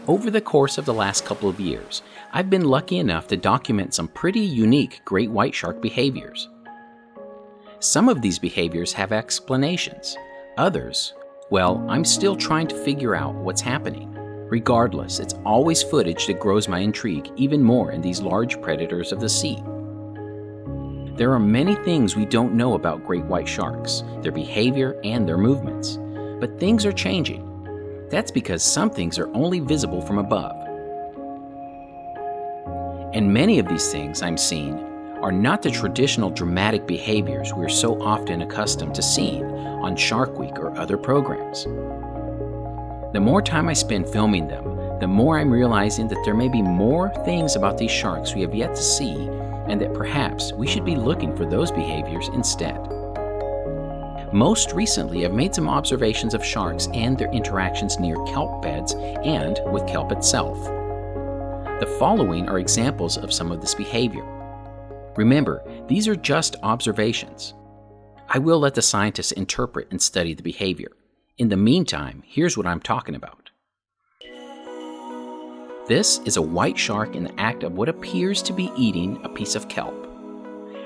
Over the course of the last couple of years, I've been lucky enough to document some pretty unique great white shark behaviors. Some of these behaviors have explanations. Others, well, I'm still trying to figure out what's happening. Regardless, it's always footage that grows my intrigue even more in these large predators of the sea. There are many things we don't know about great white sharks, their behavior and their movements. But things are changing. That's because some things are only visible from above. And many of these things I'm seeing are not the traditional dramatic behaviors we're so often accustomed to seeing on Shark Week or other programs. The more time I spend filming them, the more I'm realizing that there may be more things about these sharks we have yet to see, and that perhaps we should be looking for those behaviors instead. Most recently, I've made some observations of sharks and their interactions near kelp beds and with kelp itself. The following are examples of some of this behavior. Remember, these are just observations. I will let the scientists interpret and study the behavior. In the meantime, here's what I'm talking about. This is a white shark in the act of what appears to be eating a piece of kelp.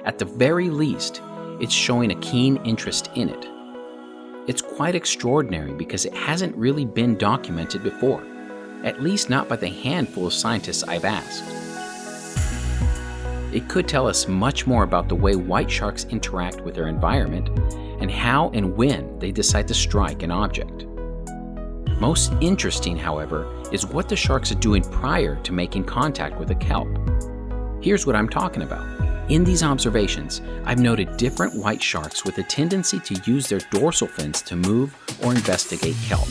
At the very least, it's showing a keen interest in it. It's quite extraordinary because it hasn't really been documented before, at least not by the handful of scientists I've asked. It could tell us much more about the way white sharks interact with their environment and how and when they decide to strike an object. Most interesting, however, is what the sharks are doing prior to making contact with a kelp. Here's what I'm talking about. In these observations, I've noted different white sharks with a tendency to use their dorsal fins to move or investigate kelp.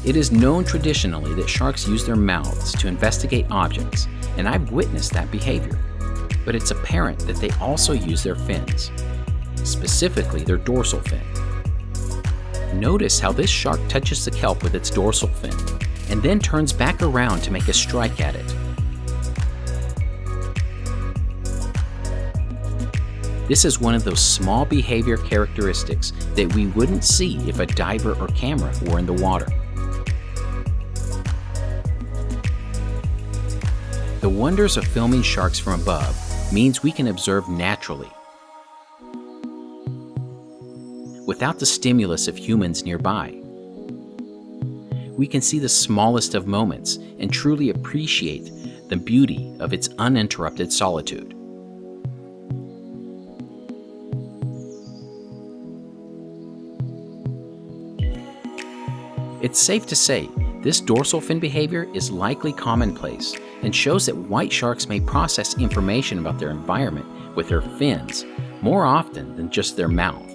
It is known traditionally that sharks use their mouths to investigate objects, and I've witnessed that behavior. But it's apparent that they also use their fins, specifically their dorsal fin. Notice how this shark touches the kelp with its dorsal fin, and then turns back around to make a strike at it. This is one of those small behavior characteristics that we wouldn't see if a diver or camera were in the water. The wonders of filming sharks from above means we can observe naturally, without the stimulus of humans nearby. We can see the smallest of moments and truly appreciate the beauty of its uninterrupted solitude. It's safe to say this dorsal fin behavior is likely commonplace and shows that white sharks may process information about their environment with their fins more often than just their mouth.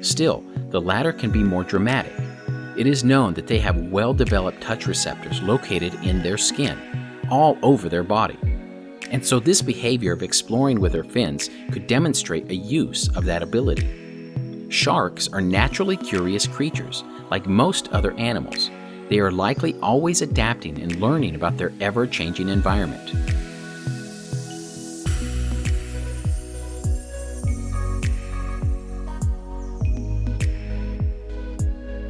Still, the latter can be more dramatic. It is known that they have well-developed touch receptors located in their skin, all over their body. And so this behavior of exploring with their fins could demonstrate a use of that ability. Sharks are naturally curious creatures, like most other animals. They are likely always adapting and learning about their ever-changing environment.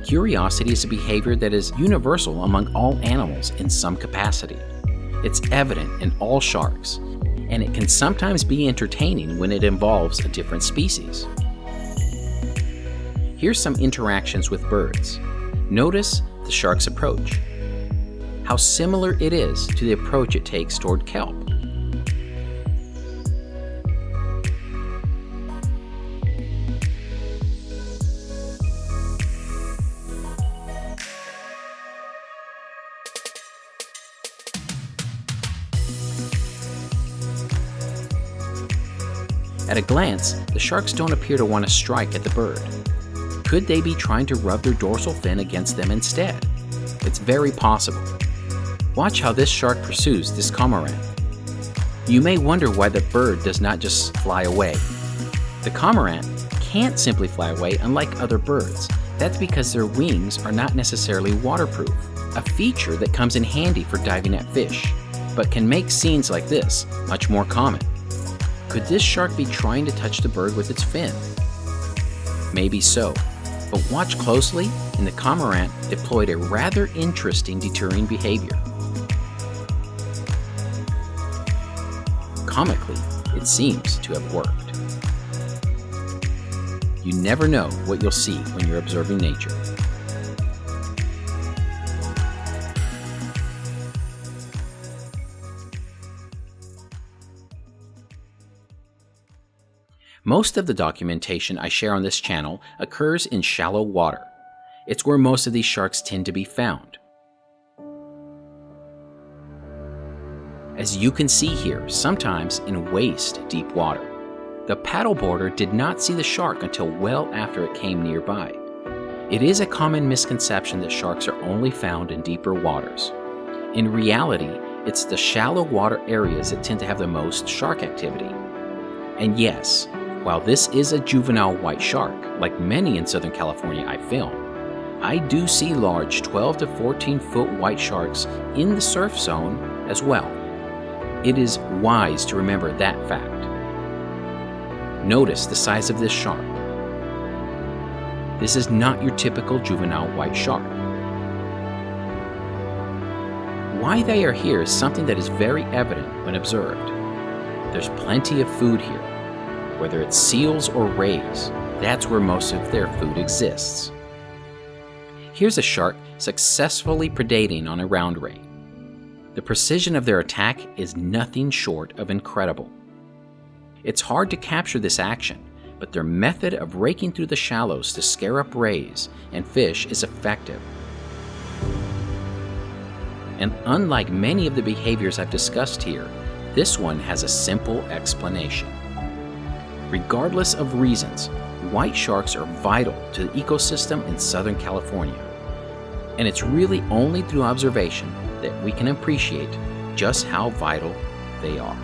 Curiosity is a behavior that is universal among all animals in some capacity. It's evident in all sharks, and it can sometimes be entertaining when it involves a different species. Here's some interactions with birds. Notice the shark's approach. How similar it is to the approach it takes toward kelp. At a glance, the sharks don't appear to want to strike at the bird. Could they be trying to rub their dorsal fin against them instead? It's very possible. Watch how this shark pursues this cormorant. You may wonder why the bird does not just fly away. The cormorant can't simply fly away unlike other birds. That's because their wings are not necessarily waterproof, a feature that comes in handy for diving at fish, but can make scenes like this much more common. Could this shark be trying to touch the bird with its fin? Maybe so, But watch closely, and the cormorant deployed a rather interesting deterring behavior. Comically, it seems to have worked. You never know what you'll see when you're observing nature. Most of the documentation I share on this channel occurs in shallow water. It's where most of these sharks tend to be found. As you can see here, sometimes in waist-deep water. The paddleboarder did not see the shark until well after it came nearby. It is a common misconception that sharks are only found in deeper waters. In reality, it's the shallow water areas that tend to have the most shark activity. And yes, while this is a juvenile white shark, like many in Southern California I film, I do see large 12 to 14 foot white sharks in the surf zone as well. It is wise to remember that fact. Notice the size of this shark. This is not your typical juvenile white shark. Why they are here is something that is very evident when observed. There's plenty of food here. Whether it's seals or rays, that's where most of their food exists. Here's a shark successfully predating on a round ray. The precision of their attack is nothing short of incredible. It's hard to capture this action, but their method of raking through the shallows to scare up rays and fish is effective. And unlike many of the behaviors I've discussed here, this one has a simple explanation. Regardless of reasons, white sharks are vital to the ecosystem in Southern California. And it's really only through observation that we can appreciate just how vital they are.